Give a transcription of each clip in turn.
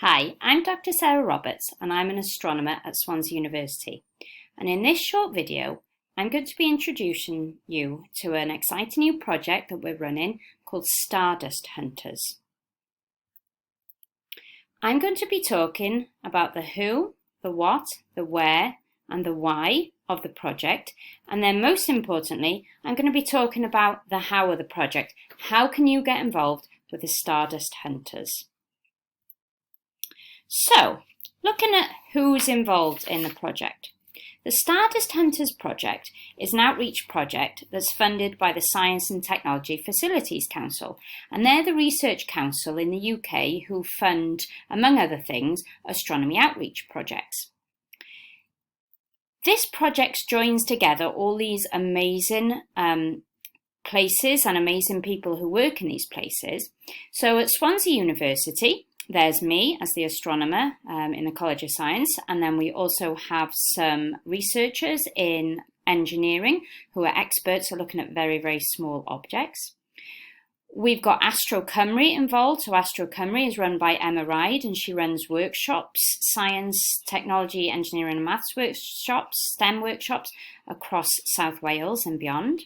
Hi, I'm Dr. Sarah Roberts and I'm an astronomer at Swansea University. And in this short video, I'm going to be introducing you to an exciting new project that we're running called Stardust Hunters. I'm going to be talking about the who, the what, the where, and the why of the project. And then most importantly, I'm going to be talking about the how of the project. How can you get involved with the Stardust Hunters? So, looking at who's involved in the project. The Stardust Hunters project is an outreach project that's funded by the Science and Technology Facilities Council, and they're the research council in the UK who fund, among other things, astronomy outreach projects. This project joins together all these amazing places and amazing people who work in these places. So at Swansea University, there's me as the astronomer in the College of Science, and then we also have some researchers in engineering who are experts at looking at very, very small objects. We've got Astro Cymru involved. So Astro Cymru is run by Emma Ride, and she runs workshops, science, technology, engineering and maths workshops, STEM workshops across South Wales and beyond.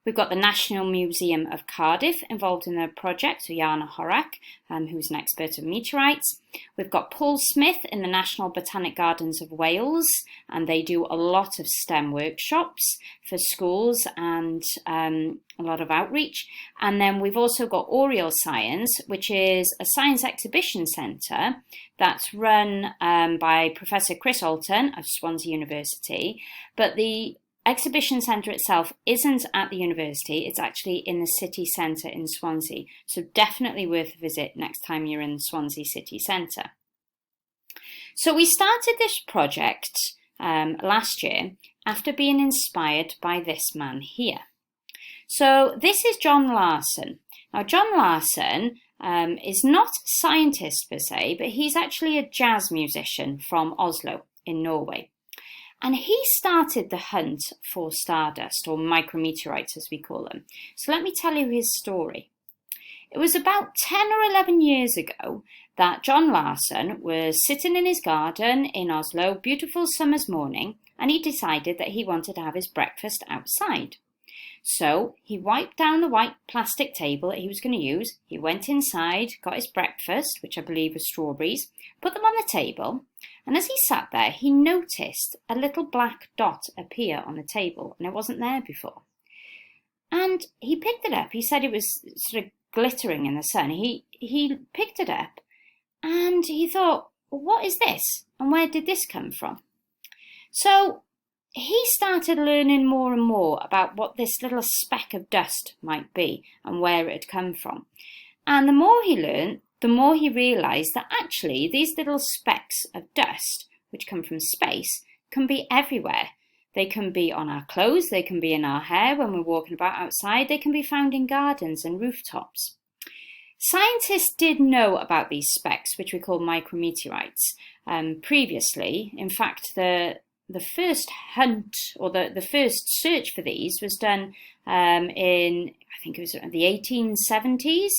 We've got the National Museum of Cardiff involved in the project, so Jana Horak, who's an expert of meteorites. We've got Paul Smith in the National Botanic Gardens of Wales, and they do a lot of STEM workshops for schools and a lot of outreach. And then we've also got Oriel Science, which is a science exhibition centre that's run by Professor Chris Alton of Swansea University, but the exhibition centre itself isn't at the university, it's actually in the city centre in Swansea, so definitely worth a visit next time you're in the Swansea city centre. So we started this project last year after being inspired by this man here. So this is John Larson. Now John Larson is not a scientist per se, but he's actually a jazz musician from Oslo in Norway. And he started the hunt for Stardust, or micrometeorites as we call them. So let me tell you his story. It was about 10 or 11 years ago that John Larson was sitting in his garden in Oslo, beautiful summer's morning, and he decided that he wanted to have his breakfast outside. So he wiped down the white plastic table that he was going to use. He went inside, got his breakfast, which I believe was strawberries, put them on the table. And as he sat there, he noticed a little black dot appear on the table, and it wasn't there before. And he picked it up. He said it was sort of glittering in the sun. He picked it up, and he thought, well, what is this? And where did this come from? So he started learning more and more about what this little speck of dust might be and where it had come from. And the more he learned, the more he realised that actually these little specks of dust, which come from space, can be everywhere. They can be on our clothes, they can be in our hair when we're walking about outside, they can be found in gardens and rooftops. Scientists did know about these specks, which we call micrometeorites, previously. In fact, the first hunt, or the first search for these was done in, I think it was the 1870s,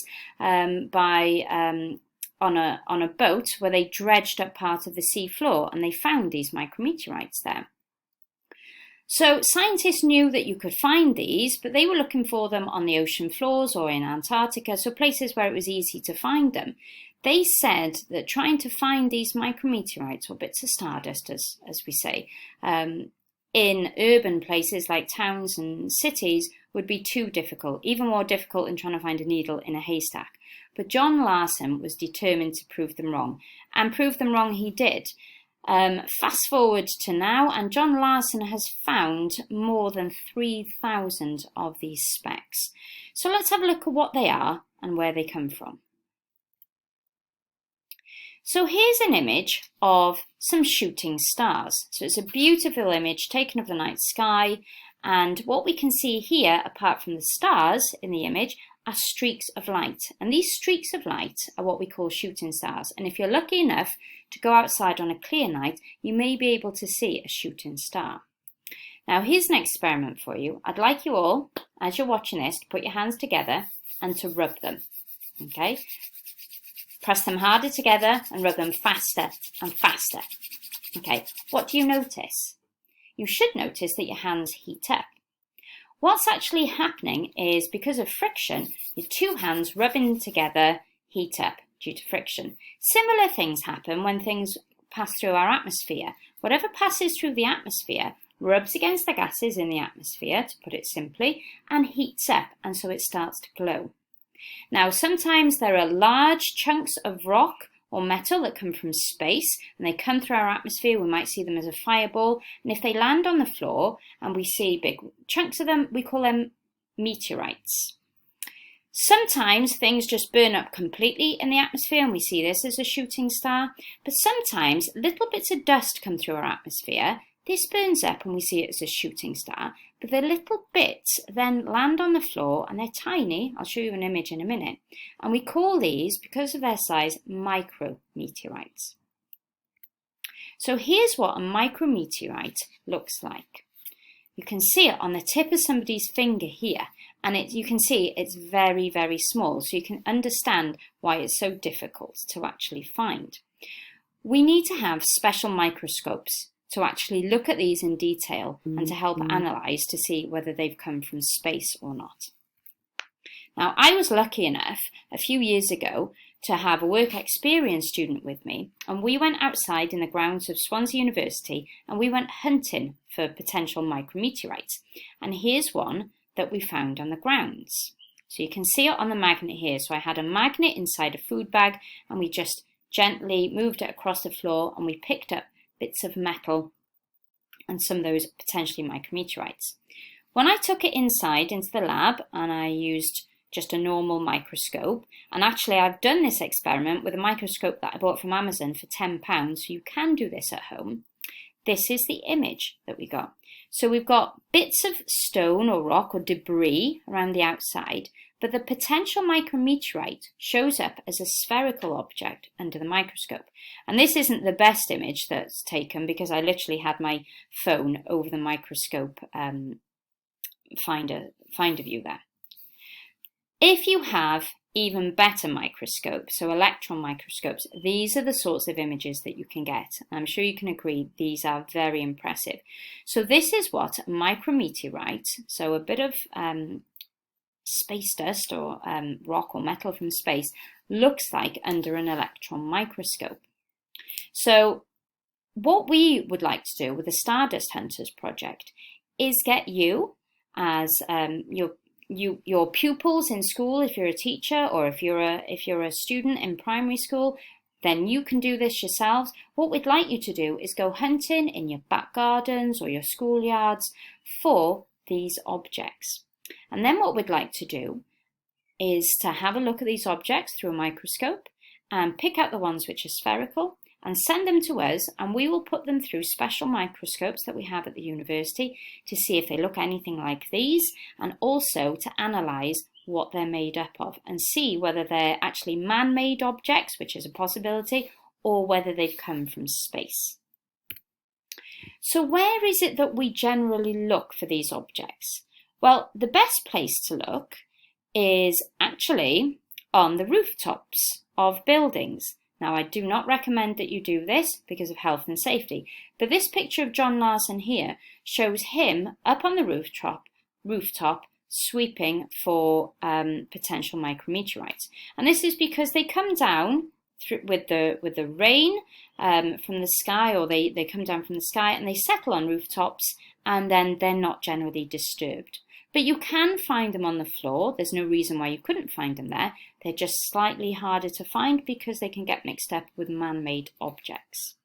on a boat where they dredged up part of the sea floor, and they found these micrometeorites there. So scientists knew that you could find these, but they were looking for them on the ocean floors or in Antarctica, so places where it was easy to find them. They said that trying to find these micrometeorites, or bits of stardust as we say, in urban places like towns and cities would be too difficult, even more difficult than trying to find a needle in a haystack. But John Larson was determined to prove them wrong, and prove them wrong he did. Fast forward to now, and John Larson has found more than 3,000 of these specks. So let's have a look at what they are and where they come from. So here's an image of some shooting stars. So it's a beautiful image taken of the night sky, and what we can see here, apart from the stars in the image, are streaks of light. And these streaks of light are what we call shooting stars. And if you're lucky enough to go outside on a clear night, you may be able to see a shooting star. Now here's an experiment for you. I'd like you all, as you're watching this, to put your hands together and to rub them. Okay? Press them harder together and rub them faster and faster. Okay, what do you notice? You should notice that your hands heat up. What's actually happening is because of friction, your two hands rubbing together heat up due to friction. Similar things happen when things pass through our atmosphere. Whatever passes through the atmosphere rubs against the gases in the atmosphere, to put it simply, and heats up, and so it starts to glow. Now, sometimes there are large chunks of rock or metal that come from space, and they come through our atmosphere. We might see them as a fireball, and if they land on the floor and we see big chunks of them, we call them meteorites. Sometimes things just burn up completely in the atmosphere and we see this as a shooting star, but sometimes little bits of dust come through our atmosphere. This burns up and we see it as a shooting star, but the little bits then land on the floor and they're tiny. I'll show you an image in a minute. And we call these, because of their size, micrometeorites. So here's what a micrometeorite looks like. You can see it on the tip of somebody's finger here, and you can see it's very, very small, so you can understand why it's so difficult to actually find. We need to have special microscopes to actually look at these in detail and to help analyse to see whether they've come from space or not. Now, I was lucky enough a few years ago to have a work experience student with me, and we went outside in the grounds of Swansea University and we went hunting for potential micrometeorites. And here's one that we found on the grounds. So you can see it on the magnet here. So I had a magnet inside a food bag and we just gently moved it across the floor and we picked up bits of metal and some of those potentially micrometeorites. When I took it inside into the lab and I used just a normal microscope, and actually I've done this experiment with a microscope that I bought from Amazon for £10, so you can do this at home. This is the image that we got. So we've got bits of stone or rock or debris around the outside, but the potential micrometeorite shows up as a spherical object under the microscope. And this isn't the best image that's taken because I literally had my phone over the microscope finder view there. If you have even better microscopes, so electron microscopes, these are the sorts of images that you can get. I'm sure you can agree these are very impressive. So this is what a micrometeorite, so a bit of space dust or rock or metal from space, looks like under an electron microscope. So what we would like to do with the Stardust Hunters project is get you as your pupils in school, if you're a teacher or if you're a student in primary school, then you can do this yourselves. What we'd like you to do is go hunting in your back gardens or your schoolyards for these objects. And then what we'd like to do is to have a look at these objects through a microscope and pick out the ones which are spherical and send them to us, and we will put them through special microscopes that we have at the university to see if they look anything like these, and also to analyse what they're made up of and see whether they're actually man-made objects, which is a possibility, or whether they've come from space. So where is it that we generally look for these objects? Well, the best place to look is actually on the rooftops of buildings. Now, I do not recommend that you do this because of health and safety, but this picture of John Larson here shows him up on the rooftop sweeping for potential micrometeorites. And this is because they come down with the rain from the sky, or they come down from the sky and they settle on rooftops, and then they're not generally disturbed. But you can find them on the floor. There's no reason why you couldn't find them there. They're just slightly harder to find because they can get mixed up with man-made objects.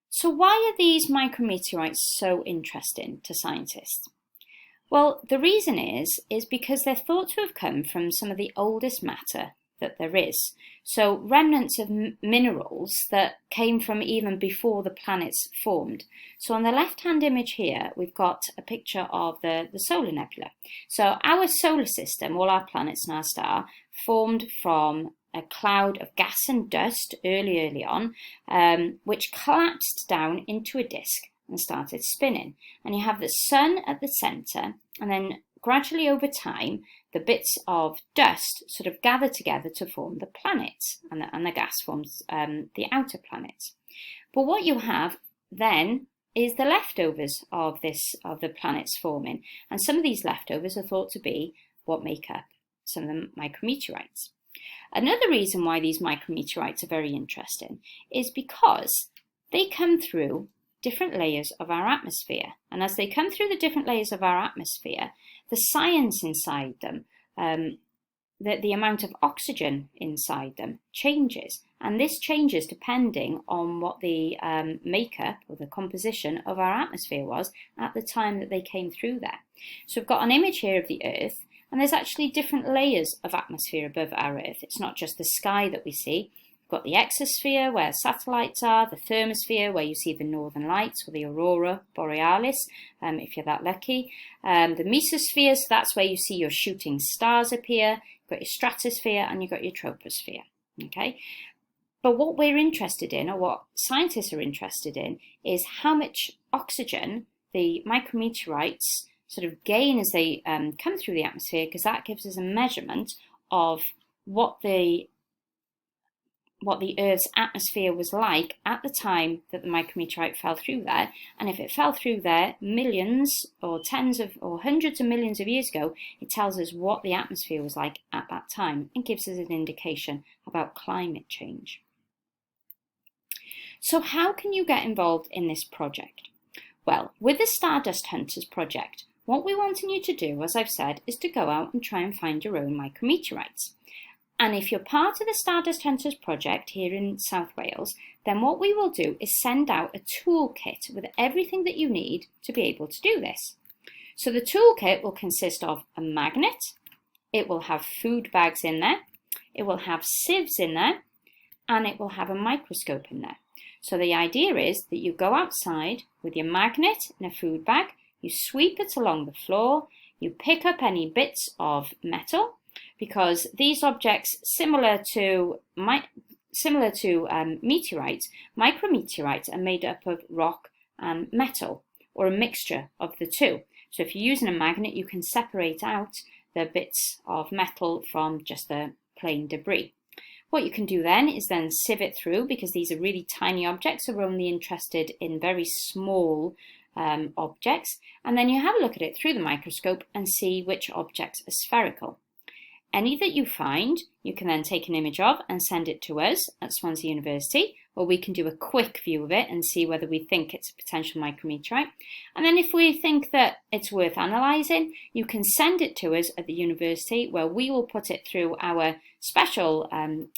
So why are these micrometeorites so interesting to scientists? Well, the reason is because they're thought to have come from some of the oldest matter that there is. So remnants of minerals that came from even before the planets formed. So on the left-hand image here, we've got a picture of the solar nebula. So our solar system, all our planets and our star, formed from a cloud of gas and dust early on, which collapsed down into a disk and started spinning. And you have the sun at the centre, and then gradually over time, the bits of dust sort of gather together to form the planets, and the gas forms the outer planets. But what you have then is the leftovers of the planets forming, and some of these leftovers are thought to be what make up some of the micrometeorites. Another reason why these micrometeorites are very interesting is because they come through different layers of our atmosphere, and as they come through the different layers of our atmosphere, the science inside them, the amount of oxygen inside them changes, and this changes depending on what the makeup or the composition of our atmosphere was at the time that they came through there. So we've got an image here of the Earth, and there's actually different layers of atmosphere above our Earth. It's not just the sky that we see. We've got the exosphere, where satellites are, the thermosphere, where you see the northern lights or the aurora borealis, if you're that lucky. The mesosphere, so that's where you see your shooting stars appear. You've got your stratosphere and you've got your troposphere. Okay, but what we're interested in, or what scientists are interested in, is how much oxygen the micrometeorites sort of gain as they come through the atmosphere, because that gives us a measurement of what the Earth's atmosphere was like at the time that the micrometeorite fell through there. And if it fell through there millions or hundreds of millions of years ago, it tells us what the atmosphere was like at that time and gives us an indication about climate change. So how can you get involved in this project? Well, with the Stardust Hunters project, what we're wanting you to do, as I've said, is to go out and try and find your own micrometeorites. And if you're part of the Stardust Hunters project here in South Wales, then what we will do is send out a toolkit with everything that you need to be able to do this. So the toolkit will consist of a magnet, it will have food bags in there, it will have sieves in there, and it will have a microscope in there. So the idea is that you go outside with your magnet and a food bag, you sweep it along the floor, you pick up any bits of metal, because these objects, similar to meteorites, micrometeorites are made up of rock and metal, or a mixture of the two. So if you're using a magnet, you can separate out the bits of metal from just the plain debris. What you can do then is sieve it through, because these are really tiny objects, so we're only interested in very small objects, and then you have a look at it through the microscope and see which objects are spherical. Any that you find, you can then take an image of and send it to us at Swansea University, where we can do a quick view of it and see whether we think it's a potential micrometeorite. And then if we think that it's worth analysing, you can send it to us at the university, where we will put it through our special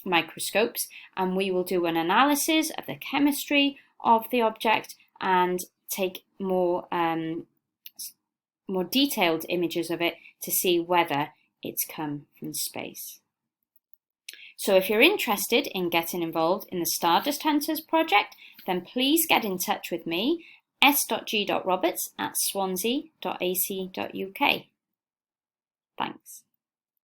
microscopes, and we will do an analysis of the chemistry of the object and take more detailed images of it to see whether it's come from space. So if you're interested in getting involved in the Stardust Hunters project, then please get in touch with me, s.g.roberts@swansea.ac.uk. Thanks.